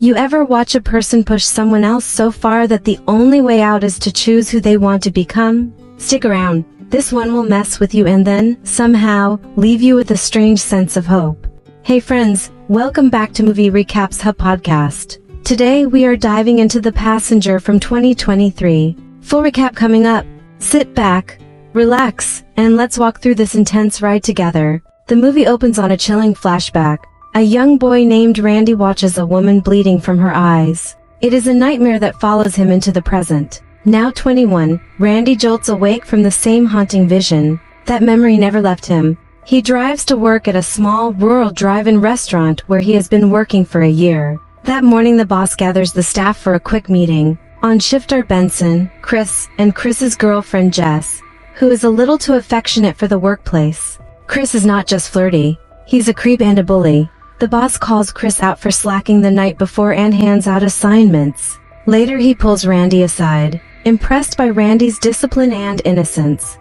You ever watch a person push someone else so far that the only way out is to choose who they want to become? Stick around. This one will mess with you and then, somehow, leave you with a strange sense of hope. Hey friends, welcome back to Movie Recaps Hub Podcast. Today we are diving into The Passenger from 2023. Full recap coming up. Sit back, relax, and let's walk through this intense ride together. The movie opens on a chilling flashback. A young boy named Randy watches a woman bleeding from her eyes. It is a nightmare that follows him into the present. Now 21, Randy jolts awake from the same haunting vision. That memory never left him. He drives to work at a small, rural drive-in restaurant where he has been working for a year. That morning the boss gathers the staff for a quick meeting. On shift are Benson, Chris, and Chris's girlfriend Jess, who is a little too affectionate for the workplace. Chris is not just flirty, he's a creep and a bully. The boss calls Chris out for slacking the night before and hands out assignments. Later he pulls Randy aside, impressed by Randy's discipline and innocence.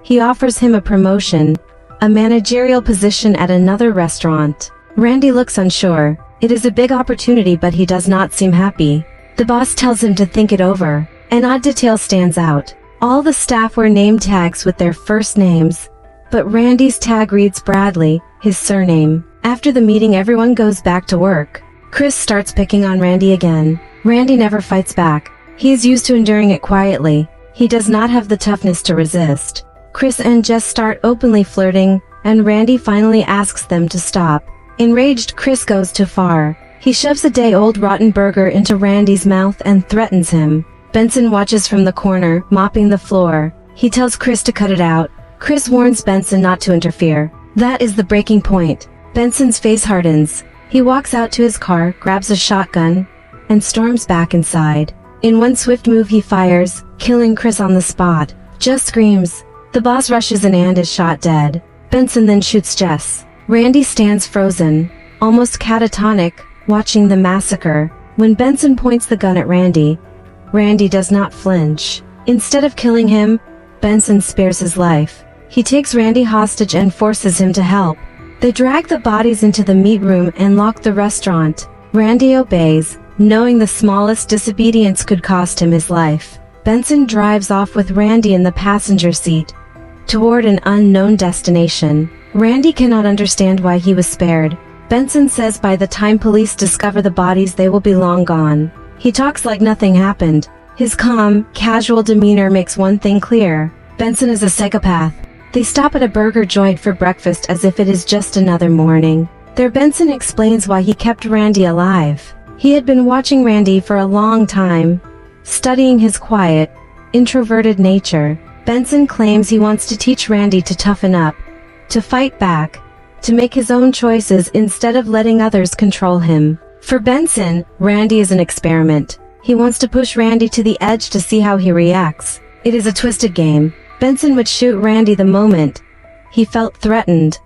He offers him a promotion, a managerial position at another restaurant. Randy looks unsure. It is a big opportunity, but he does not seem happy. The boss tells him to think it over. An odd detail stands out. All the staff wear name tags with their first names, but Randy's tag reads Bradley, his surname. After the meeting everyone goes back to work. Chris starts picking on Randy again. Randy never fights back. He is used to enduring it quietly. He does not have the toughness to resist. Chris and Jess start openly flirting, and Randy finally asks them to stop. Enraged, Chris goes too far. He shoves a day-old rotten burger into Randy's mouth and threatens him. Benson watches from the corner, mopping the floor. He tells Chris to cut it out. Chris warns Benson not to interfere. That is the breaking point. Benson's face hardens. He walks out to his car, grabs a shotgun, and storms back inside. In one swift move he fires, killing Chris on the spot. Jess screams. The boss rushes in and is shot dead. Benson then shoots Jess. Randy stands frozen, almost catatonic, watching the massacre. When Benson points the gun at Randy, Randy does not flinch. Instead of killing him, Benson spares his life. He takes Randy hostage and forces him to help. They drag the bodies into the meat room and lock the restaurant. Randy obeys, knowing the smallest disobedience could cost him his life. Benson drives off with Randy in the passenger seat, toward an unknown destination. Randy cannot understand why he was spared. Benson says by the time police discover the bodies they will be long gone. He talks like nothing happened. His calm, casual demeanor makes one thing clear. Benson is a psychopath. They stop at a burger joint for breakfast as if it is just another morning. There Benson explains why he kept Randy alive. He had been watching Randy for a long time, studying his quiet, introverted nature. Benson claims he wants to teach Randy to toughen up, to fight back, to make his own choices instead of letting others control him. For Benson, Randy is an experiment. He wants to push Randy to the edge to see how he reacts. It is a twisted game. Benson would shoot Randy the moment he felt threatened,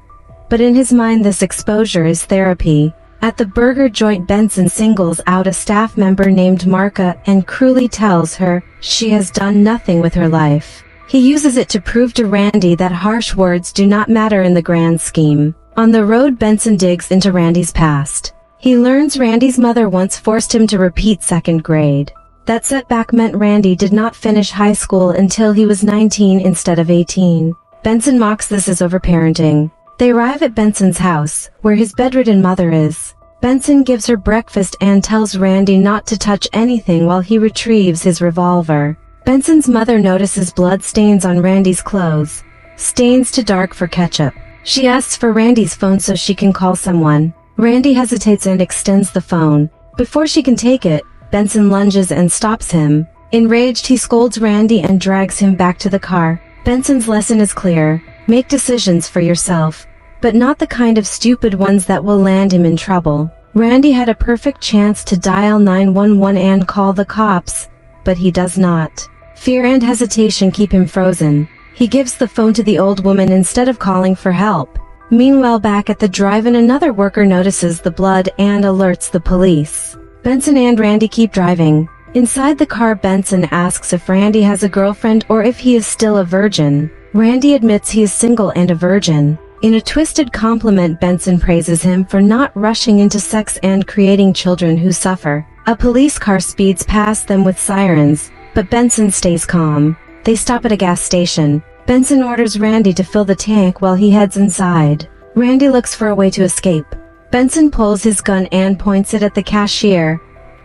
but in his mind this exposure is therapy. At the burger joint Benson singles out a staff member named Marka and cruelly tells her she has done nothing with her life. He uses it to prove to Randy that harsh words do not matter in the grand scheme. On the road Benson digs into Randy's past. He learns Randy's mother once forced him to repeat second grade. That setback meant Randy did not finish high school until he was 19 instead of 18. Benson mocks this as overparenting. They arrive at Benson's house, where his bedridden mother is. Benson gives her breakfast and tells Randy not to touch anything while he retrieves his revolver. Benson's mother notices blood stains on Randy's clothes, stains too dark for ketchup. She asks for Randy's phone so she can call someone. Randy hesitates and extends the phone. Before she can take it, Benson lunges and stops him. Enraged, he scolds Randy and drags him back to the car. Benson's lesson is clear. Make decisions for yourself, but not the kind of stupid ones that will land him in trouble. Randy had a perfect chance to dial 911 and call the cops, but he does not. Fear and hesitation keep him frozen. He gives the phone to the old woman instead of calling for help. Meanwhile, back at the drive-in, another worker notices the blood and alerts the police. Benson and Randy keep driving. Inside the car, Benson asks if Randy has a girlfriend or if he is still a virgin. Randy admits he is single and a virgin. In a twisted compliment, Benson praises him for not rushing into sex and creating children who suffer. A police car speeds past them with sirens, but Benson stays calm. They stop at a gas station. Benson orders Randy to fill the tank while he heads inside. Randy looks for a way to escape. Benson pulls his gun and points it at the cashier,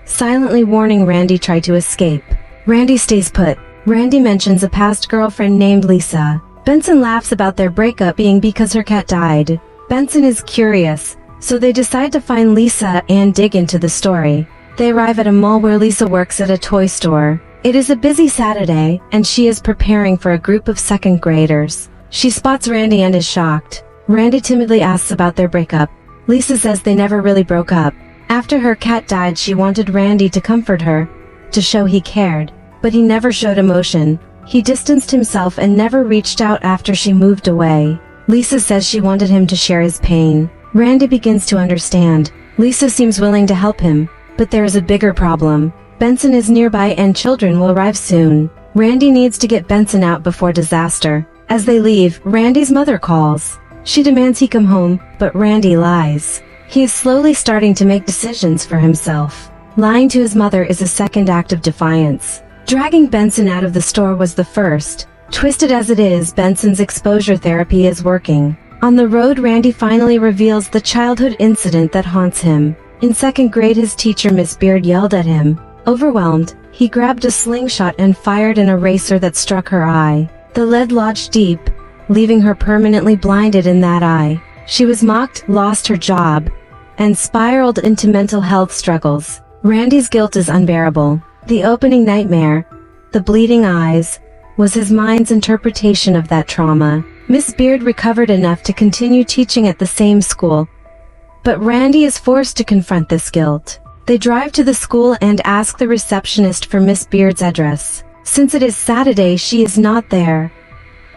silently warning Randy try to escape. Randy stays put. Randy mentions a past girlfriend named Lisa. Benson laughs about their breakup being because her cat died. Benson is curious, so they decide to find Lisa and dig into the story. They arrive at a mall where Lisa works at a toy store. It is a busy Saturday, and she is preparing for a group of second graders. She spots Randy and is shocked. Randy timidly asks about their breakup. Lisa says they never really broke up. After her cat died, she wanted Randy to comfort her, to show he cared. But he never showed emotion. He distanced himself and never reached out after she moved away. Lisa says she wanted him to share his pain. Randy begins to understand. Lisa seems willing to help him. But there is a bigger problem. Benson is nearby and children will arrive soon. Randy needs to get Benson out before disaster. As they leave, Randy's mother calls. She demands he come home, but Randy lies. He is slowly starting to make decisions for himself. Lying to his mother is a second act of defiance. Dragging Benson out of the store was the first. Twisted as it is, Benson's exposure therapy is working. On the road, Randy finally reveals the childhood incident that haunts him. In second grade, his teacher Miss Beard yelled at him. Overwhelmed, he grabbed a slingshot and fired an eraser that struck her eye. The lead lodged deep, leaving her permanently blinded in that eye. She was mocked, lost her job, and spiraled into mental health struggles. Randy's guilt is unbearable. The opening nightmare, the bleeding eyes, was his mind's interpretation of that trauma. Miss Beard recovered enough to continue teaching at the same school, but Randy is forced to confront this guilt. They drive to the school and ask the receptionist for Miss Beard's address. Since it is Saturday, she is not there.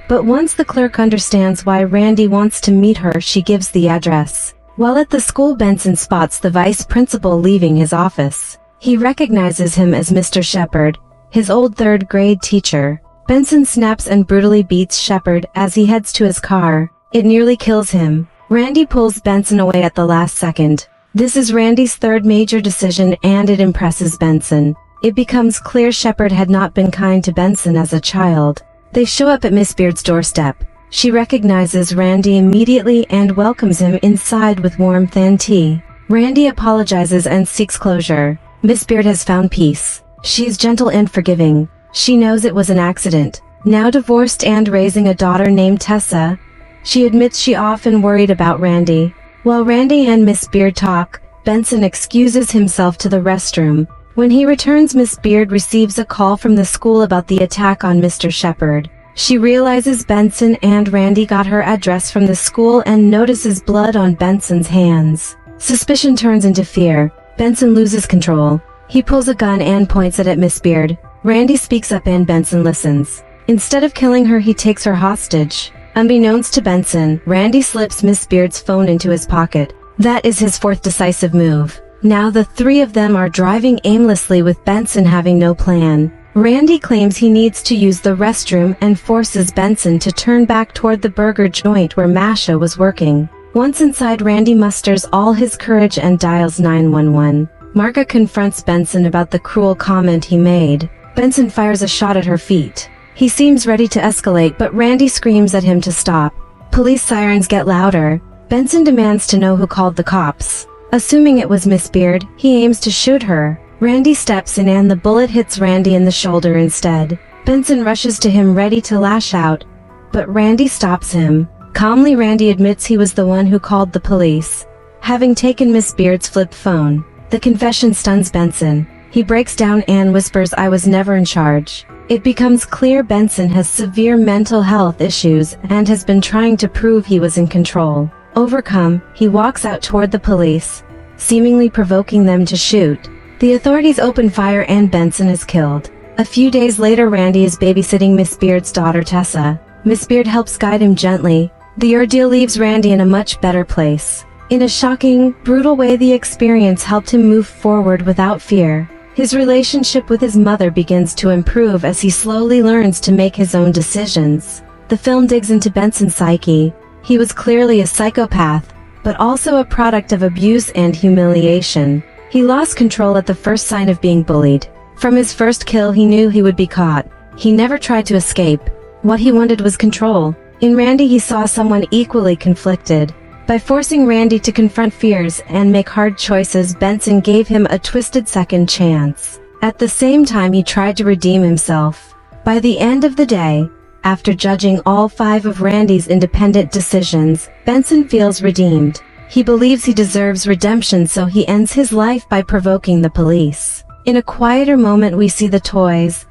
But once the clerk understands why Randy wants to meet her, she gives the address. While at the school, Benson spots the vice principal leaving his office. He recognizes him as Mr. Shepard, his old third grade teacher. Benson snaps and brutally beats Shepard as he heads to his car. It nearly kills him. Randy pulls Benson away at the last second. This is Randy's third major decision and it impresses Benson. It becomes clear Shepard had not been kind to Benson as a child. They show up at Miss Beard's doorstep. She recognizes Randy immediately and welcomes him inside with warmth and tea. Randy apologizes and seeks closure. Miss Beard has found peace. She is gentle and forgiving. She knows it was an accident. Now divorced and raising a daughter named Tessa, she admits she often worried about Randy. While Randy and Miss Beard talk, Benson excuses himself to the restroom. When he returns, Miss Beard receives a call from the school about the attack on Mr. Shepard. She realizes Benson and Randy got her address from the school and notices blood on Benson's hands. Suspicion turns into fear. Benson loses control. He pulls a gun and points it at Miss Beard. Randy speaks up and Benson listens. Instead of killing her, he takes her hostage. Unbeknownst to Benson, Randy slips Miss Beard's phone into his pocket. That is his fourth decisive move. Now the three of them are driving aimlessly with Benson having no plan. Randy claims he needs to use the restroom and forces Benson to turn back toward the burger joint where Masha was working. Once inside, Randy musters all his courage and dials 911. Marga confronts Benson about the cruel comment he made. Benson fires a shot at her feet. He seems ready to escalate, but Randy screams at him to stop. Police sirens get louder. Benson demands to know who called the cops. Assuming it was Miss Beard, he aims to shoot her. Randy steps in and the bullet hits Randy in the shoulder instead. Benson rushes to him ready to lash out, but Randy stops him. Calmly, Randy admits he was the one who called the police, having taken Miss Beard's flip phone. The confession stuns Benson. He breaks down and whispers, "I was never in charge." It becomes clear Benson has severe mental health issues and has been trying to prove he was in control. Overcome, he walks out toward the police, seemingly provoking them to shoot. The authorities open fire and Benson is killed. A few days later, Randy is babysitting Miss Beard's daughter Tessa. Miss Beard helps guide him gently. The ordeal leaves Randy in a much better place. In a shocking, brutal way, the experience helped him move forward without fear. His relationship with his mother begins to improve as he slowly learns to make his own decisions. The film digs into Benson's psyche, He was clearly a psychopath, but also a product of abuse and humiliation. He lost control at the first sign of being bullied. From his first kill, he knew he would be caught. He never tried to escape. What he wanted was control. In Randy, he saw someone equally conflicted. By forcing Randy to confront fears and make hard choices, Benson gave him a twisted second chance. At the same time, he tried to redeem himself. By the end of the day, after judging all 5 of Randy's independent decisions, Benson feels redeemed. He believes he deserves redemption, so he ends his life by provoking the police. In a quieter moment, we see the toys,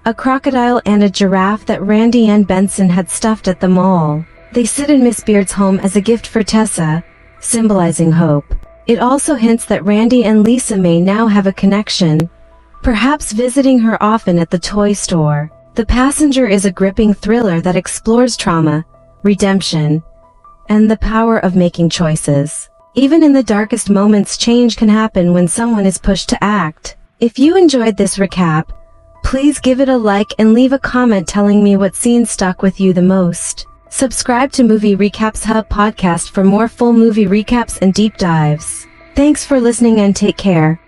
a crocodile and a giraffe that Randy and Benson had stuffed at the mall. They sit in Miss Beard's home as a gift for Tessa, symbolizing hope. It also hints that Randy and Lisa may now have a connection, perhaps visiting her often at the toy store. The Passenger is a gripping thriller that explores trauma, redemption, and the power of making choices. Even in the darkest moments, change can happen when someone is pushed to act. If you enjoyed this recap, please give it a like and leave a comment telling me what scene stuck with you the most. Subscribe to Movie Recaps Hub podcast for more full movie recaps and deep dives. Thanks for listening and take care.